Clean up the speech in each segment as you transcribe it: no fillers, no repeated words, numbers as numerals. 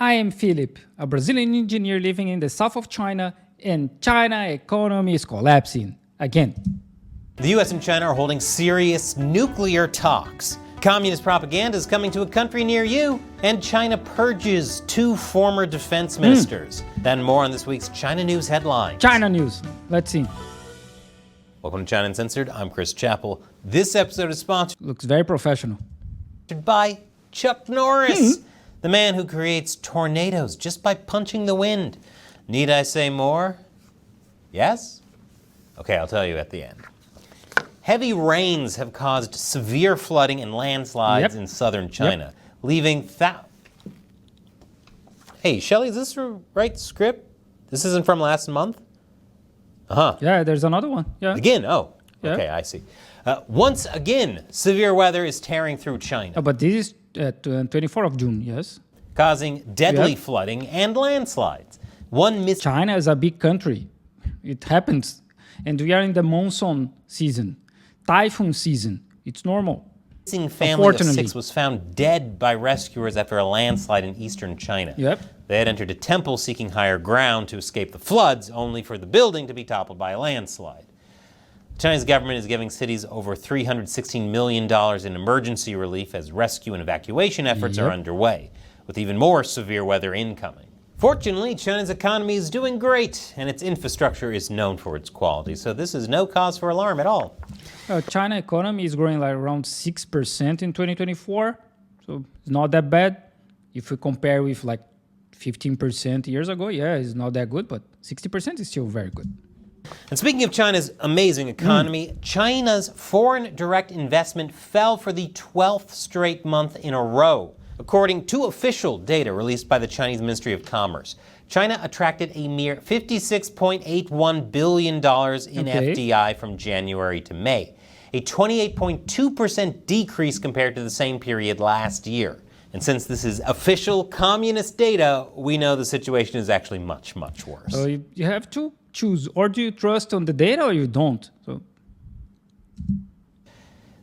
I am Philip, a Brazilian engineer living in the south of China, and China economy is collapsing again. The US and China are holding serious nuclear talks. Communist propaganda is coming to a country near you, and China purges 2 former defense ministers. Then more on this week's China News headlines. China news. Let's see. Welcome to China Uncensored. I'm Chris Chappell. This episode is sponsored Looks very professional. by Chuck Norris, the man who creates tornadoes just by punching the wind. Need I say more? Yes? Okay, I'll tell you at the end. Heavy rains have caused severe flooding and landslides in southern China, leaving Hey, Shelly, is this the right script? This isn't from last month? Uh-huh. Yeah, there's another one. Yeah. Again? Oh, Yeah. okay, I see. Once again, severe weather is tearing through China, But this is 24th of June, yes. causing deadly Yep. flooding and landslides. China is a big country. It happens. And we are in the monsoon season, typhoon season. It's normal. Missing family of Unfortunately. 6 was found dead by rescuers after a landslide in eastern China. Yep. They had entered a temple seeking higher ground to escape the floods, only for the building to be toppled by a landslide. The Chinese government is giving cities over $316 million in emergency relief as rescue and evacuation efforts are underway, with even more severe weather incoming. Fortunately, China's economy is doing great, and its infrastructure is known for its quality, so this is no cause for alarm at all. China economy is growing like around 6% in 2024. So it's not that bad. If we compare with like 15% years ago, yeah, it's not that good, but 60% is still very good. And speaking of China's amazing economy, China's foreign direct investment fell for the 12th straight month in a row. According to official data released by the Chinese Ministry of Commerce, China attracted a mere $56.81 billion in FDI from January to May, a 28.2% decrease compared to the same period last year. And since this is official communist data, we know the situation is actually much, much worse. So you have to choose, or do you trust on the data or you don't? So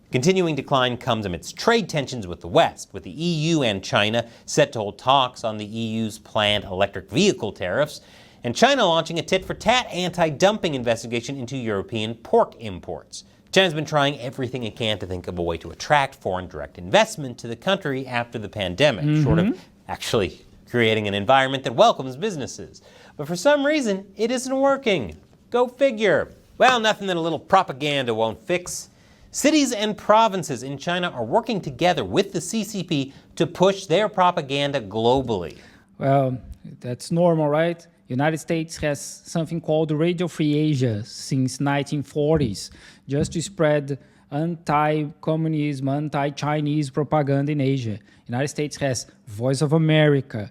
Continuing decline comes amidst trade tensions with the West, with the EU and China set to hold talks on the EU's planned electric vehicle tariffs, and China launching a tit-for-tat anti-dumping investigation into European pork imports. China's been trying everything it can to think of a way to attract foreign direct investment to the country after the pandemic, short of actually creating an environment that welcomes businesses. But for some reason, it isn't working. Go figure. Well, nothing that a little propaganda won't fix. Cities and provinces in China are working together with the CCP to push their propaganda globally. well, that's normal, right? United States has something called Radio Free Asia since 1940s, just to spread anti-communism, anti-Chinese propaganda in Asia. United States has Voice of America,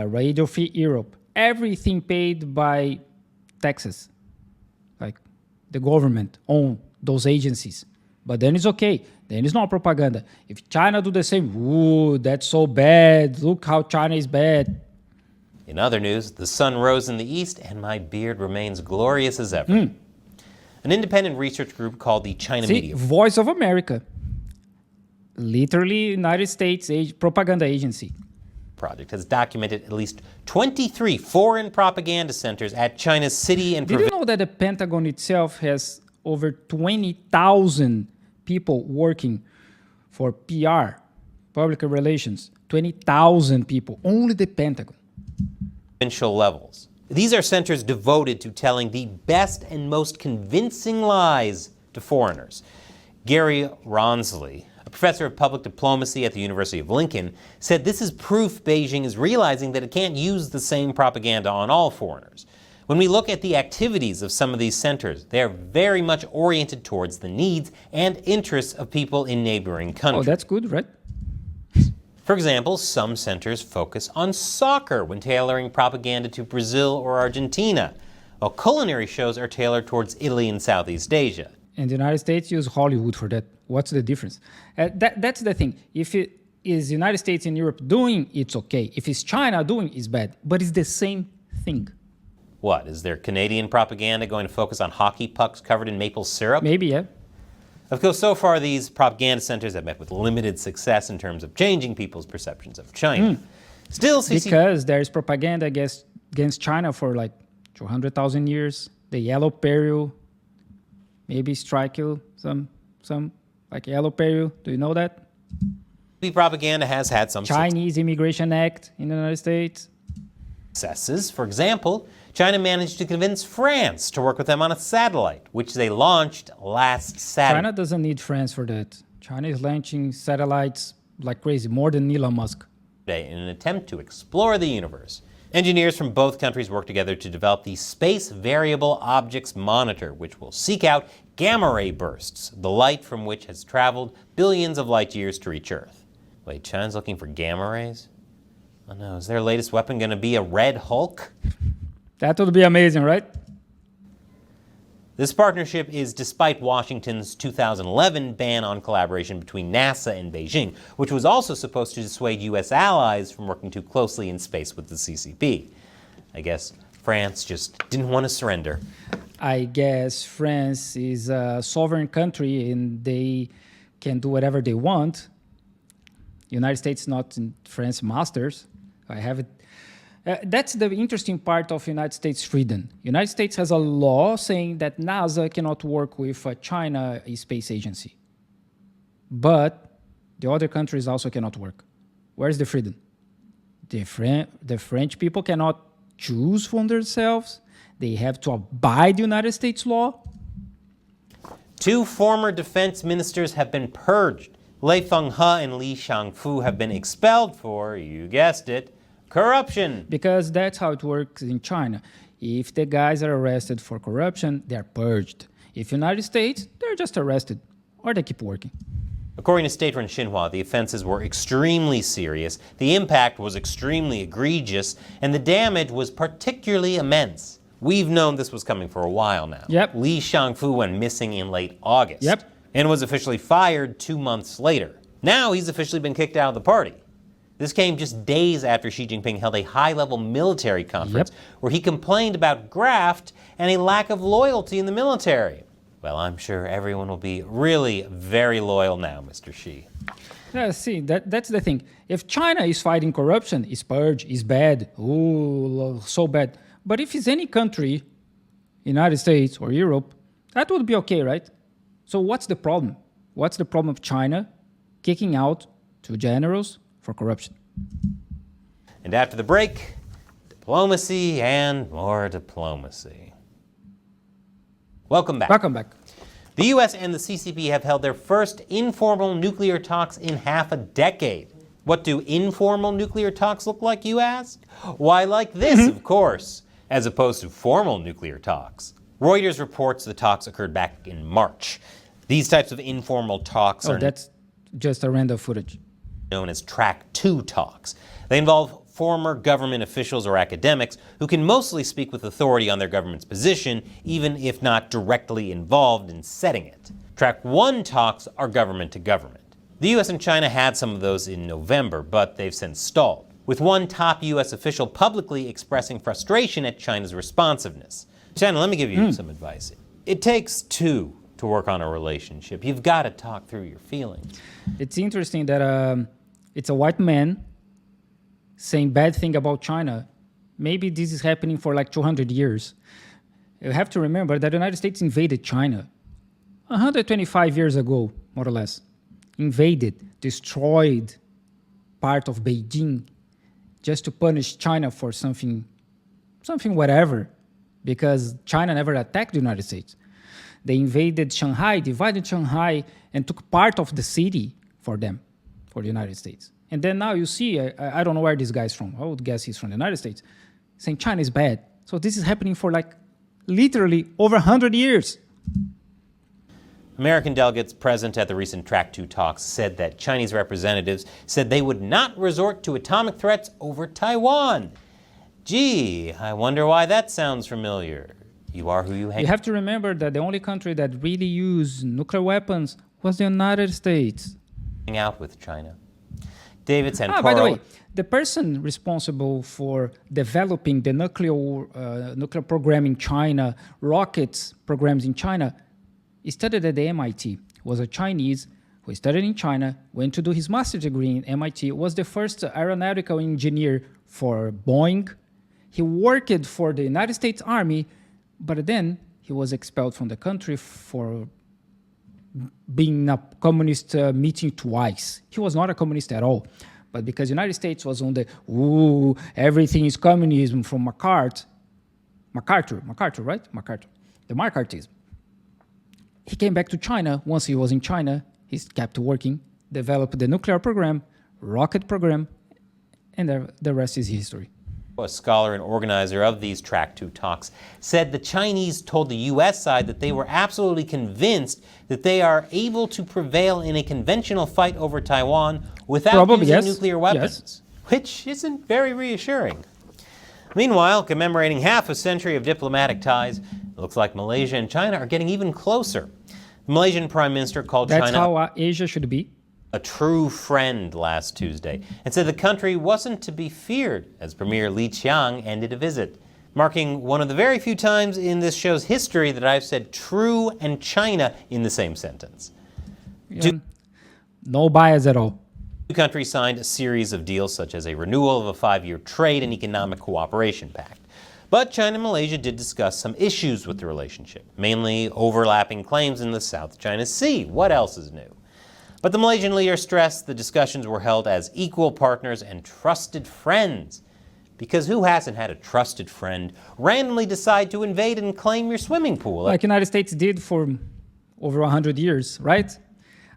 Radio Free Europe, everything paid by taxes, like the government own those agencies. But then it's okay. Then it's not propaganda. If China do the same, ooh, that's so bad. Look how China is bad. In other news, the sun rose in the east and my beard remains glorious as ever. An independent research group called the China See, Media Voice of America. Literally United States propaganda agency. Project has documented at least 23 foreign propaganda centers at China's city and Did you know that the Pentagon itself has over 20,000 people working for PR, public relations? 20,000 people, only the Pentagon. provincial levels. These are centers devoted to telling the best and most convincing lies to foreigners. Gary Ronsley, a professor of public diplomacy at the University of Lincoln, said this is proof Beijing is realizing that it can't use the same propaganda on all foreigners. When we look at the activities of some of these centers, they are very much oriented towards the needs and interests of people in neighboring countries. Oh, that's good, right? For example, some centers focus on soccer when tailoring propaganda to Brazil or Argentina, while culinary shows are tailored towards Italy and Southeast Asia. And the United States use Hollywood for that. What's the difference? That's the thing. If it is United States and Europe doing, it's okay. If it's China doing, it's bad. But it's the same thing. What, is there Canadian propaganda going to focus on hockey pucks covered in maple syrup? Maybe, yeah. Of course, so far these propaganda centers have met with limited success in terms of changing people's perceptions of China. Still, CCP Because there is propaganda against China for like 200,000 years. The yellow peril, maybe strike you some like yellow peril. Do you know that? propaganda has had some Chinese Immigration Act in the United States. successes. For example, China managed to convince France to work with them on a satellite, which they launched last Saturday. China doesn't need France for that. China is launching satellites like crazy, more than Elon Musk. In an attempt to explore the universe. Engineers from both countries work together to develop the Space Variable Objects Monitor, which will seek out gamma ray bursts, the light from which has traveled billions of light years to reach Earth. Wait, China's looking for gamma rays? Oh no, is their latest weapon going to be a Red Hulk? That would be amazing, right? This partnership is despite Washington's 2011 ban on collaboration between NASA and Beijing, which was also supposed to dissuade U.S. allies from working too closely in space with the CCP. I guess France just didn't want to surrender. I guess France is a sovereign country and they can do whatever they want. United States not in France masters. I have it. That's the interesting part of United States freedom. United States has a law saying that NASA cannot work with China Space Agency. But the other countries also cannot work. Where's the freedom? The French people cannot choose for themselves. They have to abide the United States law. 2 former defense ministers have been purged. Lei Fenghe and Li Shangfu have been expelled for, you guessed it, corruption. Because that's how it works in China. If the guys are arrested for corruption, they're purged. If United States, they're just arrested or they keep working. According to state-run Xinhua, the offenses were extremely serious, the impact was extremely egregious, and the damage was particularly immense. We've known this was coming for a while now. Yep. Li Shangfu went missing in late August. Yep. And was officially fired 2 months later. Now he's officially been kicked out of the party. This came just days after Xi Jinping held a high-level military conference where he complained about graft and a lack of loyalty in the military. Well, I'm sure everyone will be really very loyal now, Mr. Xi. Yeah, see, that's the thing. If China is fighting corruption, it's purge, it's bad, ooh, so bad. But if it's any country, United States or Europe, that would be okay, right? So what's the problem? What's the problem of China kicking out 2 generals for corruption? And after the break, diplomacy and more diplomacy. Welcome back. Welcome back. The U.S. and the CCP have held their first informal nuclear talks in half a decade. What do informal nuclear talks look like, you ask? Why, like this, of course, as opposed to formal nuclear talks. Reuters reports the talks occurred back in March. These types of informal talks are that's just a random footage. known as Track 2 talks. They involve former government officials or academics who can mostly speak with authority on their government's position, even if not directly involved in setting it. Track 1 talks are government to government. The US and China had some of those in November, but they've since stalled, with one top US official publicly expressing frustration at China's responsiveness. China, let me give you some advice. It takes 2 to work on a relationship. You've got to talk through your feelings. It's interesting that it's a white man saying bad thing about China. Maybe this is happening for like 200 years. You have to remember that the United States invaded China 125 years ago, more or less. Invaded, destroyed part of Beijing just to punish China for something whatever, because China never attacked the United States. They invaded Shanghai, divided Shanghai, and took part of the city for them, for the United States. And then now you see, I don't know where this guy's from. I would guess he's from the United States, saying China is bad. So this is happening for like literally over 100 years. American delegates present at the recent Track 2 talks said that Chinese representatives said they would not resort to atomic threats over Taiwan. Gee, I wonder why that sounds familiar. You are who you hang. You have to remember that the only country that really used nuclear weapons was the United States. Out with China. David Santoro. By the way, the person responsible for developing the nuclear program in China, rockets programs in China, studied at the MIT, was a Chinese who studied in China, went to do his master's degree in MIT, was the first aeronautical engineer for Boeing. He worked for the United States Army, but then he was expelled from the country for being a communist meeting twice. He was not a communist at all. But because the United States was on the, everything is communism from MacArthur, right? MacArthur. The McCarthyism. He came back to China. Once he was in China, he kept working, developed the nuclear program, rocket program, and the rest is history. A scholar and organizer of these Track 2 talks said the Chinese told the U.S. side that they were absolutely convinced that they are able to prevail in a conventional fight over Taiwan without using nuclear weapons, which isn't very reassuring. Meanwhile, commemorating half a century of diplomatic ties, it looks like Malaysia and China are getting even closer. The Malaysian Prime Minister called That's China how Asia should be. A true friend last Tuesday, and said the country wasn't to be feared as Premier Li Qiang ended a visit, marking one of the very few times in this show's history that I've said true and China in the same sentence. No bias at all. The two countries signed a series of deals such as a renewal of a 5-year trade and economic cooperation pact. But China and Malaysia did discuss some issues with the relationship, mainly overlapping claims in the South China Sea. What else is new? But the Malaysian leader stressed the discussions were held as equal partners and trusted friends. Because who hasn't had a trusted friend randomly decide to invade and claim your swimming pool? Like the United States did for over 100 years, right?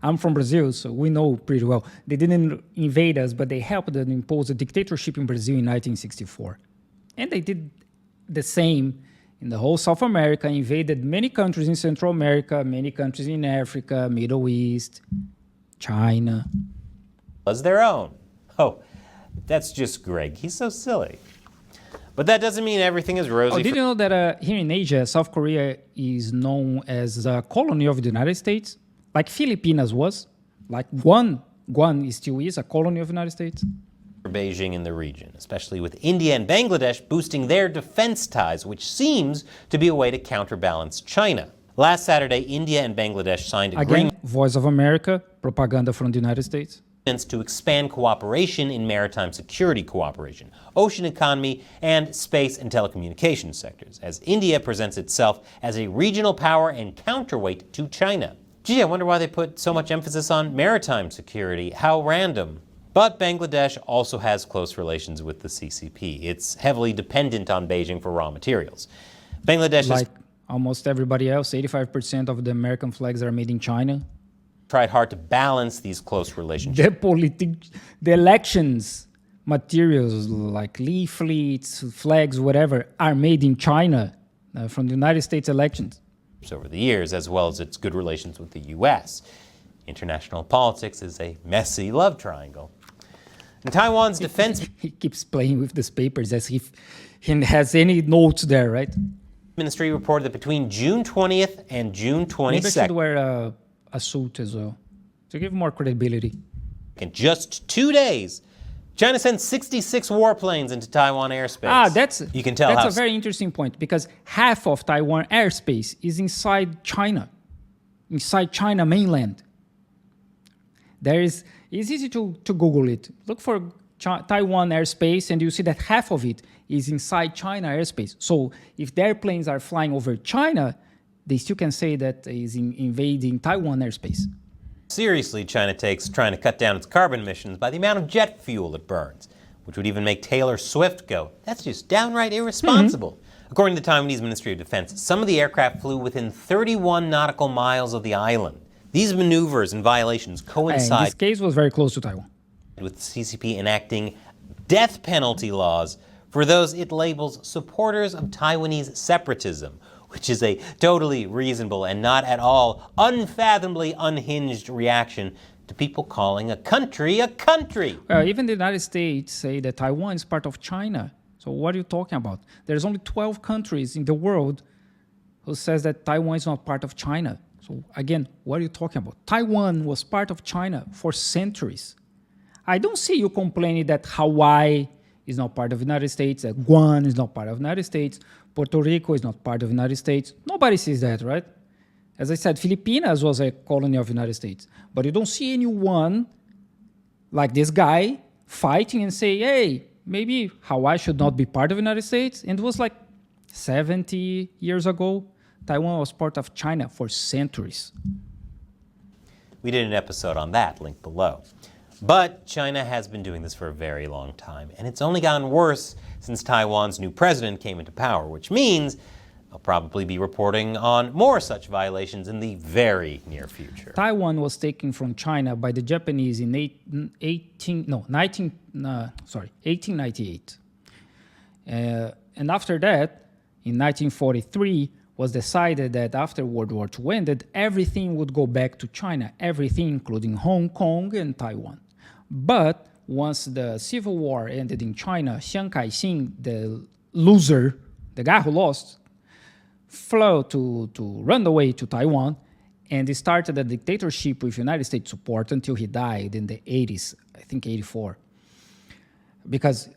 I'm from Brazil, so we know pretty well. They didn't invade us, but they helped them impose a dictatorship in Brazil in 1964. And they did the same in the whole South America, invaded many countries in Central America, many countries in Africa, Middle East, China. As their own. Oh, that's just Greg. He's so silly. But that doesn't mean everything is rosy. Did you know that here in Asia, South Korea is known as a colony of the United States? Like Filipinas was. Like Guam still is a colony of the United States. For Beijing in the region, especially with India and Bangladesh boosting their defense ties, which seems to be a way to counterbalance China. Last Saturday, India and Bangladesh signed agreements. Again, Voice of America, propaganda from the United States. To expand cooperation in maritime security cooperation, ocean economy, and space and telecommunications sectors, as India presents itself as a regional power and counterweight to China. Gee, I wonder why they put so much emphasis on maritime security. How random. But Bangladesh also has close relations with the CCP. It's heavily dependent on Beijing for raw materials. Bangladesh Like almost everybody else, 85% of the American flags are made in China. Tried hard to balance these close relationships. The elections materials like leaflets, flags, whatever, are made in China from the United States elections. Over the years, as well as its good relations with the U.S. International politics is a messy love triangle. And Taiwan's defense He keeps playing with these papers as if he has any notes there, right? ministry reported that between June 20th and June Maybe I should 22nd, wear a suit as well to give more credibility. in just 2 days, China sent 66 warplanes into Taiwan airspace. You can tell that's a very interesting point because half of Taiwan airspace is inside China mainland. It's easy to Google it. Look for Taiwan airspace and you see that half of it is inside China airspace. So if the airplanes are flying over China, they still can say that is invading Taiwan airspace. Seriously, China takes trying to cut down its carbon emissions by the amount of jet fuel it burns, which would even make Taylor Swift go, that's just downright irresponsible. According to the Taiwanese Ministry of Defense, some of the aircraft flew within 31 nautical miles of the island. These maneuvers and violations coincide. And this case was very close to Taiwan. With the CCP enacting death penalty laws for those it labels supporters of Taiwanese separatism, which is a totally reasonable and not at all unfathomably unhinged reaction to people calling a country a country. Even the United States say that Taiwan is part of China. So what are you talking about? There's only 12 countries in the world who says that Taiwan is not part of China. So again, what are you talking about? Taiwan was part of China for centuries. I don't see you complaining that Hawaii is not part of the United States, that Guam is not part of the United States, Puerto Rico is not part of the United States. Nobody says that, right? As I said, Filipinas was a colony of the United States, but you don't see anyone like this guy fighting and say, hey, maybe Hawaii should not be part of the United States. And it was like 70 years ago. Taiwan was part of China for centuries. We did an episode on that, link below. But China has been doing this for a very long time, and it's only gotten worse since Taiwan's new president came into power, which means they'll probably be reporting on more such violations in the very near future. Taiwan was taken from China by the Japanese in 1898. And after that, in 1943, was decided that after World War II ended, everything would go back to China, everything including Hong Kong and Taiwan. But once the Civil War ended in China, Chiang Kai-shek, the loser, the guy who lost, flew to run away to Taiwan, and he started a dictatorship with United States support until he died in the 80s, I think 84. Because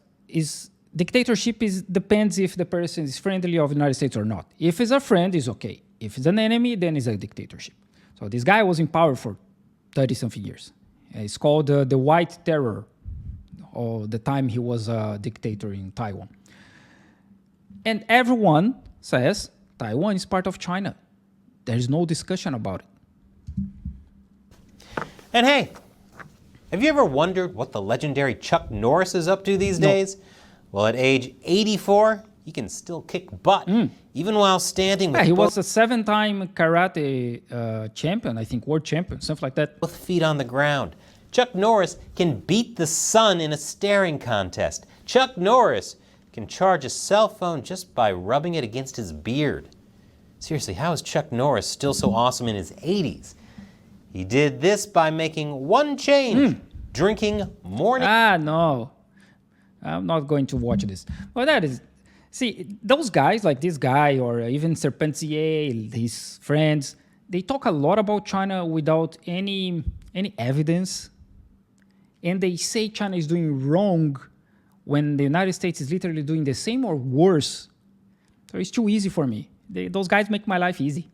dictatorship depends if the person is friendly of the United States or not. If he's a friend, it's okay. If it's an enemy, then it's a dictatorship. So this guy was in power for 30-something years. It's called the White Terror, or the time he was a dictator in Taiwan. And everyone says Taiwan is part of China. There is no discussion about it. And hey, have you ever wondered what the legendary Chuck Norris is up to these days? Well, at age 84, he can still kick butt, even while standing with he was a 7-time karate champion, I think, world champion, something like that. both feet on the ground. Chuck Norris can beat the sun in a staring contest. Chuck Norris can charge a cell phone just by rubbing it against his beard. Seriously, how is Chuck Norris still so awesome in his 80s? He did this by making one change, drinking morning... No. I'm not going to watch this. Well, that is... See, those guys, like this guy, or even Serpentier, his friends, they talk a lot about China without any evidence. And they say China is doing wrong when the United States is literally doing the same or worse. So it's too easy for me. Those guys make my life easy.